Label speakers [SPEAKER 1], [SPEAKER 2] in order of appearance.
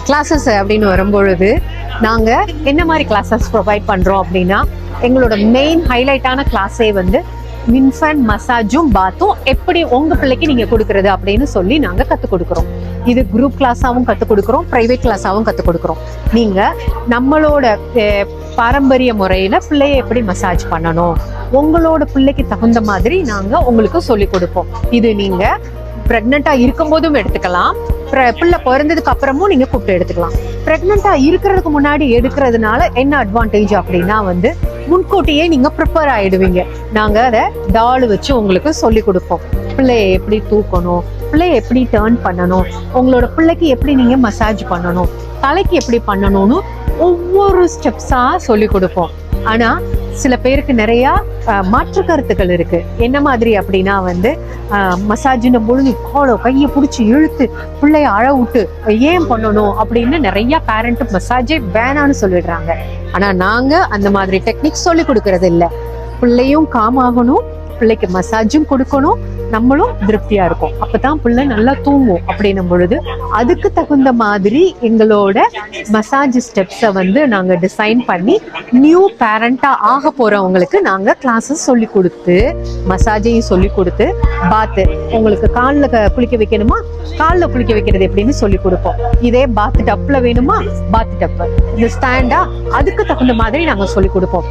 [SPEAKER 1] Classes அப்படின்னு வரும்பொழுது நாங்கள் என்ன மாதிரி கிளாஸஸ் ப்ரொவைட் பண்ணுறோம் அப்படின்னா, எங்களோட மெயின் ஹைலைட்டான கிளாஸே வந்து இன்ஃபன்ட் மசாஜும் பாத்தும் எப்படி உங்க பிள்ளைக்கு நீங்க கொடுக்கறது அப்படின்னு சொல்லி நாங்க கத்துக் கொடுக்குறோம். இது குரூப் கிளாஸாவும் கத்துக் கொடுக்குறோம், பிரைவேட் கிளாஸாவும் கத்துக் கொடுக்குறோம். நீங்க நம்மளோட பாரம்பரிய முறையில பிள்ளைய எப்படி மசாஜ் பண்ணணும், உங்களோட பிள்ளைக்கு தகுந்த மாதிரி நாங்க உங்களுக்கு சொல்லி கொடுப்போம். இது நீங்க பிரெக்னெண்டா இருக்கும் போதும் எடுத்துக்கலாம், பிள்ளை பிறந்ததுக்கு அப்புறமும் நீங்க கூப்பிட்டு எடுத்துக்கலாம். பிரெக்னெண்டா இருக்கிறதுக்கு முன்னாடி எடுக்கிறதுனால என்ன அட்வான்டேஜ் அப்படின்னா வந்து முன்கூட்டியே நீங்க ப்ரிப்பேர் ஆயிடுவீங்க. நாங்க அதை டால் வச்சு உங்களுக்கு சொல்லி கொடுப்போம். பிள்ளைய எப்படி தூக்கணும், பிள்ளைய எப்படி டர்ன் பண்ணணும், உங்களோட பிள்ளைக்கு எப்படி நீங்க மசாஜ் பண்ணணும், தலைக்கு எப்படி பண்ணணும்னு ஒவ்வொரு ஸ்டெப்ஸா சொல்லி கொடுப்போம். ஆனா சில பேருக்கு நிறைய மாற்று கருத்துக்கள் இருக்கு. என்ன மாதிரி அப்படின்னா வந்து மசாஜின பொழுது கையை பிடிச்சி இழுத்து பிள்ளைய அழ விட்டு ஏன் பண்ணணும் அப்படின்னு நிறைய பேரண்ட் மசாஜே வேணான்னு சொல்லிடுறாங்க. ஆனா நாங்க அந்த மாதிரி டெக்னிக் சொல்லி கொடுக்கறது இல்லை. பிள்ளையும் காமாகணும், பிள்ளைக்கு மசாஜும் கொடுக்கணும், நம்மளும் திருப்தியா இருக்கும். அப்பதான் பிள்ளை நல்லா தூங்கும். அப்படின்னும் பொழுது அதுக்கு தகுந்த மாதிரி எங்களோட மசாஜ் ஸ்டெப்ஸை வந்து நாங்க டிசைன் பண்ணி நியூ பேரண்டா ஆக போறவங்களுக்கு நாங்க கிளாஸஸ் சொல்லி கொடுத்து மசாஜையும் சொல்லி கொடுத்து பாத்து உங்களுக்கு காலில் குளிக்க வைக்கணுமா, காலில் குளிக்க வைக்கிறது எப்படின்னு சொல்லி கொடுப்போம். இதே பாத் டப்ல வேணுமா, பாத் டப், இந்த ஸ்டாண்டா அதுக்கு தகுந்த மாதிரி நாங்க சொல்லி கொடுப்போம்.